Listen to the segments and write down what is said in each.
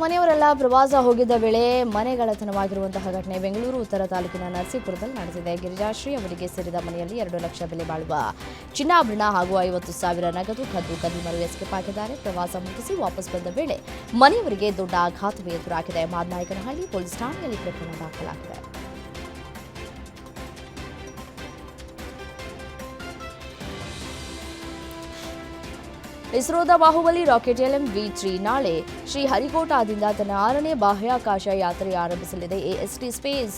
ಮನೆಯವರೆಲ್ಲ ಪ್ರವಾಸ ಹೋಗಿದ್ದ ವೇಳೆ ಮನೆಗಳ್ಳತನವಾಗಿರುವಂತಹ ಘಟನೆ ಬೆಂಗಳೂರು ಉತ್ತರ ತಾಲೂಕಿನ ನರಸೀಪುರದಲ್ಲಿ ನಡೆದಿದೆ. ಗಿರಿಜಾಶ್ರೀ ಅವರಿಗೆ ಸೇರಿದ ಮನೆಯಲ್ಲಿ 2 ಲಕ್ಷ ಬೆಲೆ ಬಾಳುವ ಚಿನ್ನಾಭರಣ ಹಾಗೂ 50,000 ನಗದು ಕದ್ದು ಕದಿಮರು ಎಸ್ಕೇಪ್ ಆಗಿದ್ದಾರೆ. ಪ್ರವಾಸ ಮುಗಿಸಿ ವಾಪಸ್ ಬಂದ ವೇಳೆ ಮನೆಯವರಿಗೆ ದೊಡ್ಡ ಆಘಾತವೇ ಎದುರಾಗಿದೆ. ಮಾದನಾಯಕನಹಳ್ಳಿ ಪೊಲೀಸ್ ಠಾಣೆಯಲ್ಲಿ ಪ್ರಕರಣ ದಾಖಲಾಗಿದೆ. ಇಸ್ರೋದ ಬಾಹುಬಲಿ ರಾಕೆಟ್ LMV-3 ನಾಳೆ ಶ್ರೀಹರಿಕೋಟಾದಿಂದ ತನ್ನ 6ನೇ ಬಾಹ್ಯಾಕಾಶ ಯಾತ್ರೆ ಆರಂಭಿಸಲಿದೆ. AST ಸ್ಪೇಸ್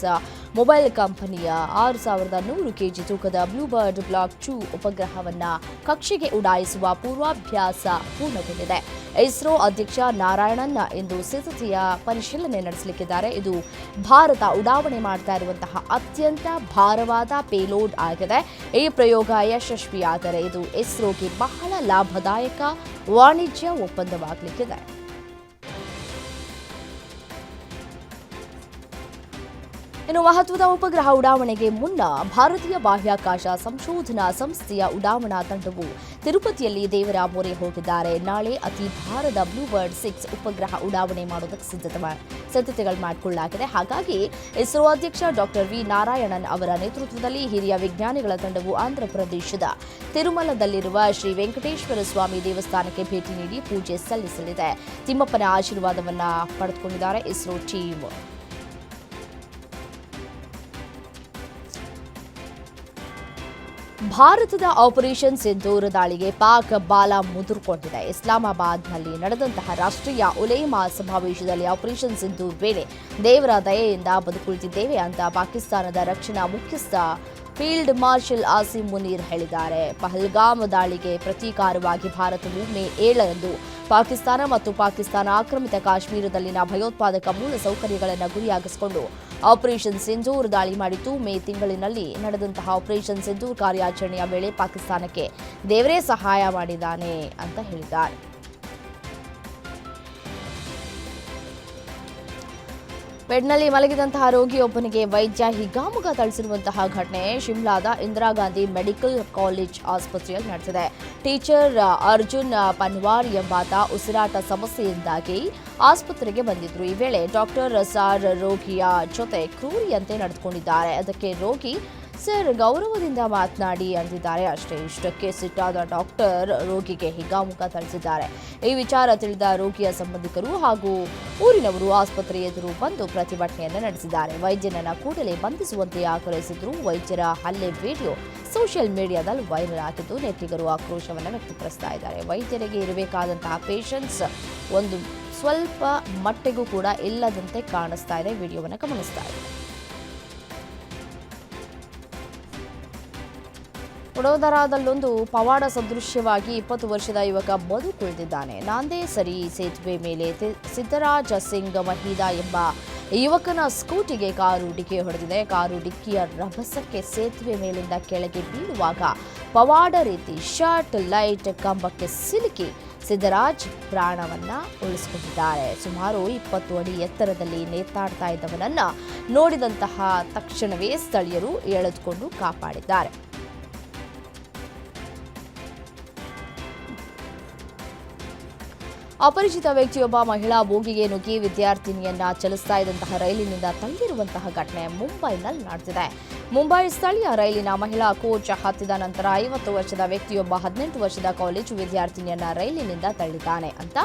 ಮೊಬೈಲ್ ಕಂಪನಿಯ 6,100 ಕೆಜಿ ತೂಕದ ಬ್ಲೂಬರ್ಡ್ ಬ್ಲಾಕ್ 2 ಉಪಗ್ರಹವನ್ನು ಕಕ್ಷೆಗೆ ಉಡಾಯಿಸುವ ಪೂರ್ವಾಭ್ಯಾಸ ಪೂರ್ಣಗೊಂಡಿದೆ. ಇಸ್ರೋ ಅಧ್ಯಕ್ಷ ನಾರಾಯಣನ್ ಇಂದು ಸಿದ್ಧತೆಯ ಪರಿಶೀಲನೆ ನಡೆಸಲಿದ್ದಾರೆ. ಇದು ಭಾರತ ಉಡಾವಣೆ ಮಾಡ್ತಾ ಇರುವಂತಹ ಅತ್ಯಂತ ಭಾರವಾದ ಪೇಲೋಡ್ ಆಗಿದೆ. ಈ ಪ್ರಯೋಗ ಯಶಸ್ವಿಯಾದರೆ ಇದು ಇಸ್ರೋಗೆ ಬಹಳ ಲಾಭದಾಯಕ ವಾಣಿಜ್ಯ ಒಪ್ಪಂದವಾಗಲಿಕ್ಕಿದೆ. ಇನ್ನು ಮಹತ್ವದ ಉಪಗ್ರಹ ಉಡಾವಣೆಗೆ ಮುನ್ನ ಭಾರತೀಯ ಬಾಹ್ಯಾಕಾಶ ಸಂಶೋಧನಾ ಸಂಸ್ಥೆಯ ಉಡಾವಣಾ ತಂಡವು ತಿರುಪತಿಯಲ್ಲಿ ದೇವರ ಮೊರೆ ಹೋಗಿದ್ದಾರೆ. ನಾಳೆ ಅತಿ ಭಾರದ ಬ್ಲೂಬರ್ಡ್ 6 ಉಪಗ್ರಹ ಉಡಾವಣೆ ಮಾಡೋದಕ್ಕೆ ಸಿದ್ಧತೆಗಳು ಮಾಡಿಕೊಳ್ಳಲಾಗಿದೆ. ಹಾಗಾಗಿ ಇಸ್ರೋ ಅಧ್ಯಕ್ಷ ಡಾಕ್ಟರ್ ವಿ ನಾರಾಯಣನ್ ಅವರ ನೇತೃತ್ವದಲ್ಲಿ ಹಿರಿಯ ವಿಜ್ಞಾನಿಗಳ ತಂಡವು ಆಂಧ್ರಪ್ರದೇಶದ ತಿರುಮಲದಲ್ಲಿರುವ ಶ್ರೀ ವೆಂಕಟೇಶ್ವರ ಸ್ವಾಮಿ ದೇವಸ್ಥಾನಕ್ಕೆ ಭೇಟಿ ನೀಡಿ ಪೂಜೆ ಸಲ್ಲಿಸಲಿದೆ. ತಿಮ್ಮಪ್ಪನ ಆಶೀರ್ವಾದವನ್ನ ಪಡೆದುಕೊಂಡಿದ್ದಾರೆ ಇಸ್ರೋ ಟೀಮ್. ಭಾರತದ ಆಪರೇಷನ್ ಸಿಂಧೂರ್ ದಾಳಿಗೆ ಪಾಕ್ ಬಾಲ ಮುದುರ್ಕೊಂಡಿದೆ. ಇಸ್ಲಾಮಾಬಾದ್ನಲ್ಲಿ ನಡೆದಂತಹ ರಾಷ್ಟ್ರೀಯ ಉಲೇಮಾ ಸಮಾವೇಶದಲ್ಲಿ ಆಪರೇಷನ್ ಸಿಂಧೂರ್ ವೇಳೆ ದೇವರ ದಯೆಯಿಂದ ಬದುಕುಳಿದಿದ್ದೇವೆ ಅಂತ ಪಾಕಿಸ್ತಾನದ ರಕ್ಷಣಾ ಮುಖ್ಯಸ್ಥ ಫೀಲ್ಡ್ ಮಾರ್ಷಲ್ ಆಸಿಮ್ ಮುನೀರ್ ಹೇಳಿದ್ದಾರೆ. ಪಹಲ್ಗಾಮ್ ದಾಳಿಗೆ ಪ್ರತೀಕಾರವಾಗಿ ಭಾರತವು ಮೇ 7ರಂದು ಪಾಕಿಸ್ತಾನ ಮತ್ತು ಪಾಕಿಸ್ತಾನ ಆಕ್ರಮಿತ ಕಾಶ್ಮೀರದಲ್ಲಿನ ಭಯೋತ್ಪಾದಕ ಮೂಲ ಸೌಕರ್ಯಗಳನ್ನು ಗುರಿಯಾಗಿಸಿಕೊಂಡು ಆಪರೇಷನ್ ಸಿಂಧೂರ್ ದಾಳಿ ಮಾಡಿತ್ತು. ಮೇ ತಿಂಗಳಿನಲ್ಲಿ ನಡೆದಂತಹ ಆಪರೇಷನ್ ಸಿಂಧೂರ್ ಕಾರ್ಯಾಚರಣೆಯ ವೇಳೆ ಪಾಕಿಸ್ತಾನಕ್ಕೆ ದೇವರೇ ಸಹಾಯ ಮಾಡಿದ್ದಾನೆ ಅಂತ ಹೇಳಿದ್ದಾರೆ. ಬೆಡ್ನಲ್ಲಿ ಮಲಗಿದಂತಹ ರೋಗಿಯೊಬ್ಬನಿಗೆ ವೈದ್ಯ ಹಿಗ್ಗಾಮುಗ ಥಳಿಸಿರುವಂತಹ ಘಟನೆ ಶಿಮ್ಲಾದ ಇಂದಿರಾ ಗಾಂಧಿ ಮೆಡಿಕಲ್ ಕಾಲೇಜ್ ಆಸ್ಪತ್ರೆಯಲ್ಲಿ ನಡೆದಿದೆ. ಟೀಚರ್ ಅರ್ಜುನ್ ಪನ್ವಾರ್ ಎಂಬಾತ ಉಸಿರಾಟ ಸಮಸ್ಯೆಯಿಂದಾಗಿ ಆಸ್ಪತ್ರೆಗೆ ಬಂದಿದ್ರು. ಈ ವೇಳೆ ಡಾಕ್ಟರ್ ಸಾರ್ ರೋಗಿಯ ಜೊತೆ ಕ್ರೂರಿಯಂತೆ ನಡೆದುಕೊಂಡಿದ್ದಾರೆ. ಅದಕ್ಕೆ ರೋಗಿ ಸರ್ ಗೌರವದಿಂದ ಮಾತನಾಡಿ ಅಂದಿದ್ದಾರೆ ಅಷ್ಟೇ. ಇಷ್ಟಕ್ಕೆ ಸಿಟ್ಟಾದ ಡಾಕ್ಟರ್ ರೋಗಿಗೆ ಹಿಗ್ಗಾಮುಗ ಥಳಿಸಿದ್ದಾರೆ. ಈ ವಿಚಾರ ತಿಳಿದ ರೋಗಿಯ ಸಂಬಂಧಿಕರು ಹಾಗೂ ಊರಿನವರು ಆಸ್ಪತ್ರೆ ಎದುರು ಬಂದು ಪ್ರತಿಭಟನೆಯನ್ನು ನಡೆಸಿದ್ದಾರೆ. ವೈದ್ಯನನ್ನ ಕೂಡಲೇ ಬಂಧಿಸುವಂತೆ ಆಗ್ರಹಿಸಿದ್ರು. ವೈದ್ಯರ ಹಲ್ಲೆ ವಿಡಿಯೋ ಸೋಷಿಯಲ್ ಮೀಡಿಯಾದಲ್ಲಿ ವೈರಲ್ ಆಗಿದ್ದು ನೆಟ್ಟಿಗರು ಆಕ್ರೋಶವನ್ನು ವ್ಯಕ್ತಪಡಿಸ್ತಾ ಇದ್ದಾರೆ. ವೈದ್ಯರಿಗೆ ಇರಬೇಕಾದಂತಹ ಪೇಷನ್ಸ್ ಒಂದು ಸ್ವಲ್ಪ ಮಟ್ಟಿಗೂ ಕೂಡ ಇಲ್ಲದಂತೆ ಕಾಣಿಸ್ತಾ ಇದೆ. ವಿಡಿಯೋವನ್ನು ಗಮನಿಸ್ತಾ ಇದೆ. ವಡೋದರಾದಲ್ಲೊಂದು ಪವಾಡ ಸದೃಶ್ಯವಾಗಿ 20 ವರ್ಷದ ಯುವಕ ಬದುಕುಳಿದಿದ್ದಾನೆ. ನಾಂದೇಸರಿ ಸೇತುವೆ ಮೇಲೆ ಸಿದ್ದರಾಜ ಸಿಂಗ್ ಮಹೀದಾ ಎಂಬ ಯುವಕನ ಸ್ಕೂಟಿಗೆ ಕಾರು ಡಿಕ್ಕಿ ಹೊಡೆದಿದೆ. ಕಾರು ಡಿಕ್ಕಿಯ ರಭಸಕ್ಕೆ ಸೇತುವೆ ಮೇಲಿಂದ ಕೆಳಗೆ ಬೀಳುವಾಗ ಪವಾಡ ರೀತಿ ಶರ್ಟ್ ಲೈಟ್ ಕಂಬಕ್ಕೆ ಸಿಲುಕಿ ಸಿದ್ದರಾಜ್ ಪ್ರಾಣವನ್ನ ಉಳಿಸಿಕೊಂಡಿದ್ದಾರೆ. ಸುಮಾರು 20 ಅಡಿ ಎತ್ತರದಲ್ಲಿ ನೇತಾಡ್ತಾ ಇದ್ದವನನ್ನ ನೋಡಿದಂತಹ ತಕ್ಷಣವೇ ಸ್ಥಳೀಯರು ಎಳೆದುಕೊಂಡು ಕಾಪಾಡಿದ್ದಾರೆ. ಅಪರಿಚಿತ ವ್ಯಕ್ತಿಯೊಬ್ಬ ಮಹಿಳಾ ಬೋಗಿಗೆ ನುಗ್ಗಿ ವಿದ್ಯಾರ್ಥಿನಿಯನ್ನ ಚಲಿಸ್ತಾ ಇದ್ದಂತಹ ರೈಲಿನಿಂದ ತಳ್ಳಿರುವಂತಹ ಘಟನೆ ಮುಂಬೈನಲ್ಲಿ ನಡೆದಿದೆ. ಮುಂಬೈ ಸ್ಥಳೀಯ ರೈಲಿನ ಮಹಿಳಾ ಕೋಚ್ ಹತ್ತಿದ ನಂತರ 50 ವರ್ಷದ ವ್ಯಕ್ತಿಯೊಬ್ಬ 18 ವರ್ಷದ ಕಾಲೇಜು ವಿದ್ಯಾರ್ಥಿನಿಯನ್ನ ರೈಲಿನಿಂದ ತಳ್ಳಿದ್ದಾನೆ ಅಂತ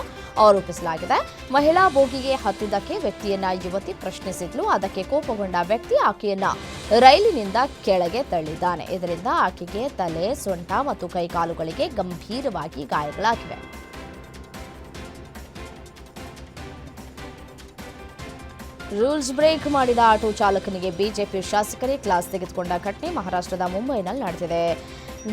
ಆರೋಪಿಸಲಾಗಿದೆ. ಮಹಿಳಾ ಬೋಗಿಗೆ ಹತ್ತಿದ್ದಕ್ಕೆ ವ್ಯಕ್ತಿಯನ್ನ ಯುವತಿ ಪ್ರಶ್ನಿಸಿದ್ಲು. ಅದಕ್ಕೆ ಕೋಪಗೊಂಡ ವ್ಯಕ್ತಿ ಆಕೆಯನ್ನ ರೈಲಿನಿಂದ ಕೆಳಗೆ ತಳ್ಳಿದ್ದಾನೆ. ಇದರಿಂದ ಆಕೆಗೆ ತಲೆ, ಸೊಂಟ ಮತ್ತು ಕೈಕಾಲುಗಳಿಗೆ ಗಂಭೀರವಾಗಿ ಗಾಯಗಳಾಗಿವೆ. ರೂಲ್ಸ್ ಬ್ರೇಕ್ ಮಾಡಿದ ಆಟೋ ಚಾಲಕನಿಗೆ ಬಿಜೆಪಿ ಶಾಸಕರೇ ಕ್ಲಾಸ್ ತೆಗೆದುಕೊಂಡ ಘಟನೆ ಮಹಾರಾಷ್ಟ್ರದ ಮುಂಬೈನಲ್ಲಿ ನಡೆದಿದೆ.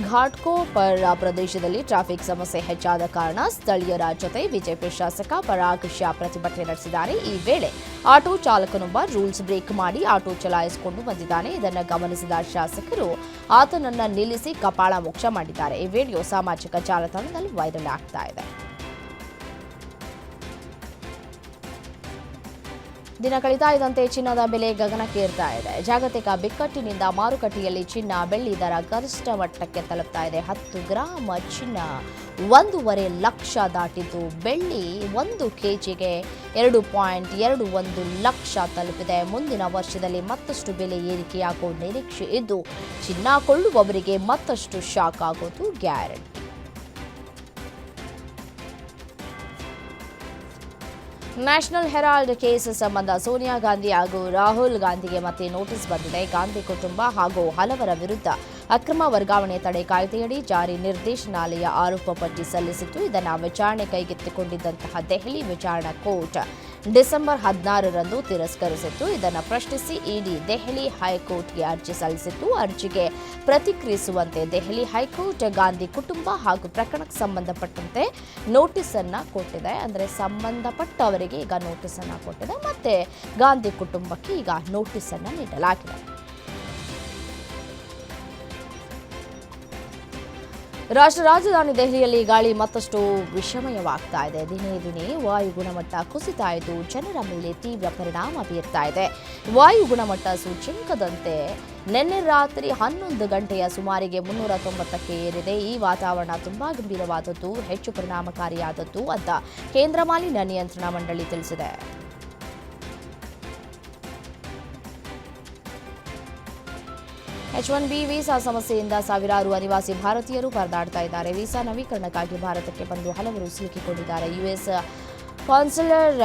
ಘಾಟ್ಕೋಪರ್ ಪ್ರದೇಶದಲ್ಲಿ ಟ್ರಾಫಿಕ್ ಸಮಸ್ಯೆ ಹೆಚ್ಚಾದ ಕಾರಣ ಸ್ಥಳೀಯರ ಜೊತೆ ಬಿಜೆಪಿ ಶಾಸಕ ಪರಾಗ್ ಶಾ ಪ್ರತಿಭಟನೆ ನಡೆಸಿದ್ದಾರೆ. ಈ ವೇಳೆ ಆಟೋ ಚಾಲಕನೊಬ್ಬ ರೂಲ್ಸ್ ಬ್ರೇಕ್ ಮಾಡಿ ಆಟೋ ಚಲಾಯಿಸಿಕೊಂಡು ಬಂದಿದ್ದಾನೆ. ಇದನ್ನು ಗಮನಿಸಿದ ಶಾಸಕರು ಆತನನ್ನ ನಿಲ್ಲಿಸಿ ಕಪಾಳ ಮೋಕ್ಷ ಮಾಡಿದ್ದಾರೆ. ಈ ವಿಡಿಯೋ ಸಾಮಾಜಿಕ ಜಾಲತಾಣದಲ್ಲಿ ವೈರಲ್ ಆಗ್ತಾ ಇದೆ. ದಿನ ಕಳೀತಾ ಇದ್ದಂತೆ ಚಿನ್ನದ ಬೆಲೆ ಗಗನಕ್ಕೇರ್ತಾ ಇದೆ. ಜಾಗತಿಕ ಬಿಕ್ಕಟ್ಟಿನಿಂದ ಮಾರುಕಟ್ಟೆಯಲ್ಲಿ ಚಿನ್ನ, ಬೆಳ್ಳಿ ದರ ಗರಿಷ್ಠ ಮಟ್ಟಕ್ಕೆ ತಲುಪ್ತಾ ಇದೆ. 10 ಗ್ರಾಂ ಚಿನ್ನ 1.5 ಲಕ್ಷ ದಾಟಿದ್ದು, ಬೆಳ್ಳಿ 1 ಕೆಜಿಗೆ 2.21 ಲಕ್ಷ ತಲುಪಿದೆ. ಮುಂದಿನ ವರ್ಷದಲ್ಲಿ ಮತ್ತಷ್ಟು ಬೆಲೆ ಏರಿಕೆಯಾಗುವ ನಿರೀಕ್ಷೆ ಇದ್ದು, ಚಿನ್ನ ಕೊಳ್ಳುವವರಿಗೆ ಮತ್ತಷ್ಟು ಶಾಕ್ ಆಗೋದು ಗ್ಯಾರಂಟಿ. ನ್ಯಾಷನಲ್ ಹೆರಾಲ್ಡ್ ಕೇಸ್ ಸಂಬಂಧ ಸೋನಿಯಾ ಗಾಂಧಿ ಹಾಗೂ ರಾಹುಲ್ ಗಾಂಧಿಗೆ ಮತ್ತೆ ನೋಟಿಸ್ ಬಂದಿದೆ. ಗಾಂಧಿ ಕುಟುಂಬ ಹಾಗೂ ಹಲವರ ವಿರುದ್ಧ ಅಕ್ರಮ ವರ್ಗಾವಣೆ ತಡೆ ಕಾಯ್ದೆಯಡಿ ಜಾರಿ ನಿರ್ದೇಶನಾಲಯ ಆರೋಪ ಪಟ್ಟಿ ಸಲ್ಲಿಸಿತ್ತು. ಇದನ್ನು ವಿಚಾರಣೆ ಕೈಗೆತ್ತಿಕೊಂಡಿದ್ದಂತಹ ದೆಹಲಿ ವಿಚಾರಣಾ ಕೋರ್ಟ್ ಡಿಸೆಂಬರ್ 16ರಂದು ತಿರಸ್ಕರಿಸಿತ್ತು. ಇದನ್ನು ಪ್ರಶ್ನಿಸಿ ಇಡಿ ದೆಹಲಿ ಹೈಕೋರ್ಟ್ಗೆ ಅರ್ಜಿ ಸಲ್ಲಿಸಿತ್ತು. ಅರ್ಜಿಗೆ ಪ್ರತಿಕ್ರಿಯಿಸುವಂತೆ ದೆಹಲಿ ಹೈಕೋರ್ಟ್ ಗಾಂಧಿ ಕುಟುಂಬ ಹಾಗೂ ಪ್ರಕರಣಕ್ಕೆ ಸಂಬಂಧಪಟ್ಟಂತೆ ನೋಟಿಸ್ ಅನ್ನ ಕೊಟ್ಟಿದೆ. ಅಂದರೆ ಸಂಬಂಧಪಟ್ಟವರಿಗೆ ಈಗ ನೋಟಿಸ್ ಅನ್ನ ಕೊಟ್ಟಿದೆ, ಮತ್ತೆ ಗಾಂಧಿ ಕುಟುಂಬಕ್ಕೆ ಈಗ ನೋಟಿಸ್ ಅನ್ನ ನೀಡಲಾಗಿದೆ. ರಾಷ್ಟ್ರ ರಾಜಧಾನಿ ದೆಹಲಿಯಲ್ಲಿ ಗಾಳಿ ಮತ್ತಷ್ಟು ವಿಷಮಯವಾಗ್ತಾ ಇದೆ. ದಿನೇ ದಿನೇ ವಾಯು ಗುಣಮಟ್ಟ ಕುಸಿತಾ ಇದ್ದು, ಜನರ ಮೇಲೆ ತೀವ್ರ ಪರಿಣಾಮ ಬೀರ್ತಾ ಇದೆ. ವಾಯು ಗುಣಮಟ್ಟ ಸೂಚ್ಯಂಕದಂತೆ ನಿನ್ನೆ ರಾತ್ರಿ 11 ಗಂಟೆಯ ಸುಮಾರಿಗೆ 390ಕ್ಕೆ ಏರಿದೆ. ಈ ವಾತಾವರಣ ತುಂಬಾ ಗಂಭೀರವಾದದ್ದು, ಹೆಚ್ಚು ಪರಿಣಾಮಕಾರಿಯಾದದ್ದು ಅಂತ ಕೇಂದ್ರ ಮಾಲಿನ್ಯ ನಿಯಂತ್ರಣ ಮಂಡಳಿ ತಿಳಿಸಿದೆ. H-1B ವೀಸಾ ಸಮಸ್ಯೆಯಿಂದ ಸಾವಿರಾರು ಅನಿವಾಸಿ ಭಾರತೀಯರು ಪರದಾಡ್ತಾ ಇದ್ದಾರೆ. ವೀಸಾ ನವೀಕರಣಕ್ಕಾಗಿ ಭಾರತಕ್ಕೆ ಬಂದು ಹಲವರು ಸಿಲುಕಿಕೊಂಡಿದ್ದಾರೆ. ಯುಎಸ್ ಕಾನ್ಸುಲರ್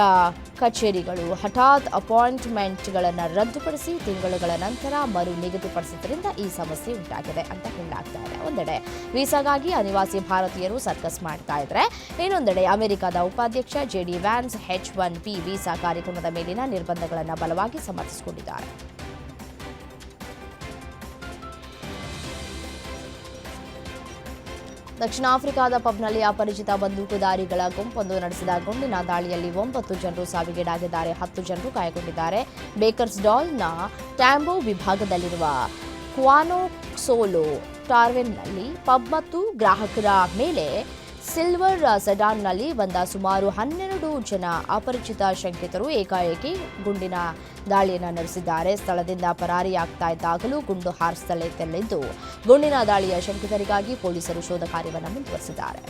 ಕಚೇರಿಗಳು ಹಠಾತ್ ಅಪಾಯಿಂಟ್ಮೆಂಟ್ಗಳನ್ನು ರದ್ದುಪಡಿಸಿ ತಿಂಗಳುಗಳ ನಂತರ ಮರು ನಿಗದಿಪಡಿಸಿದ್ದರಿಂದ ಈ ಸಮಸ್ಯೆ ಉಂಟಾಗಿದೆ ಅಂತ ಹೇಳಲಾಗ್ತಾ ಇದೆ. ಒಂದೆಡೆ ವೀಸಾಗಾಗಿ ಅನಿವಾಸಿ ಭಾರತೀಯರು ಸರ್ಕಸ್ ಮಾಡ್ತಾ ಇದ್ರೆ, ಇನ್ನೊಂದೆಡೆ ಅಮೆರಿಕದ ಉಪಾಧ್ಯಕ್ಷ JD ವ್ಯಾನ್ಸ್ H-1B ವೀಸಾ ಕಾರ್ಯಕ್ರಮದ ಮೇಲಿನ ನಿರ್ಬಂಧಗಳನ್ನು ಬಲವಾಗಿ ಸಮರ್ಥಿಸಿಕೊಂಡಿದ್ದಾರೆ. ದಕ್ಷಿಣ ಆಫ್ರಿಕಾದ ಪಬ್ನಲ್ಲಿ ಅಪರಿಚಿತ ಬಂದೂಕುದಾರಿಗಳ ಗುಂಪೊಂದು ನಡೆಸಿದ ಗುಂಡಿನ ದಾಳಿಯಲ್ಲಿ 9 ಜನರು ಸಾವಿಗೀಡಾಗಿದ್ದಾರೆ, 10 ಜನರು ಗಾಯಗೊಂಡಿದ್ದಾರೆ. ಬೇಕರ್ಸ್ ಡಾಲ್ನ ಟ್ಯಾಂಬೋ ವಿಭಾಗದಲ್ಲಿರುವ ಕ್ವಾನೋಕ್ಸೋಲೋ ಟಾರ್ವೆನ್ನಲ್ಲಿ ಪಬ್ ಮತ್ತು ಗ್ರಾಹಕರ ಮೇಲೆ ಸಿಲ್ವರ್ ಸೆಡಾನ್ನಲ್ಲಿ ಬಂದ ಸುಮಾರು 12 ಜನ ಅಪರಿಚಿತ ಶಂಕಿತರು ಏಕಾಏಕಿ ಗುಂಡಿನ ದಾಳಿಯನ್ನು ನಡೆಸಿದ್ದಾರೆ. ಸ್ಥಳದಿಂದ ಪರಾರಿಯಾಗ್ತಾ ಇದ್ದಾಗಲೂ ಗುಂಡು ಹಾರಿಸಲಿದ್ದು, ಗುಂಡಿನ ದಾಳಿಯ ಶಂಕಿತರಿಗಾಗಿ ಪೊಲೀಸರು ಶೋಧ ಕಾರ್ಯವನ್ನು ಮುಂದುವರೆಸಿದ್ದಾರೆ.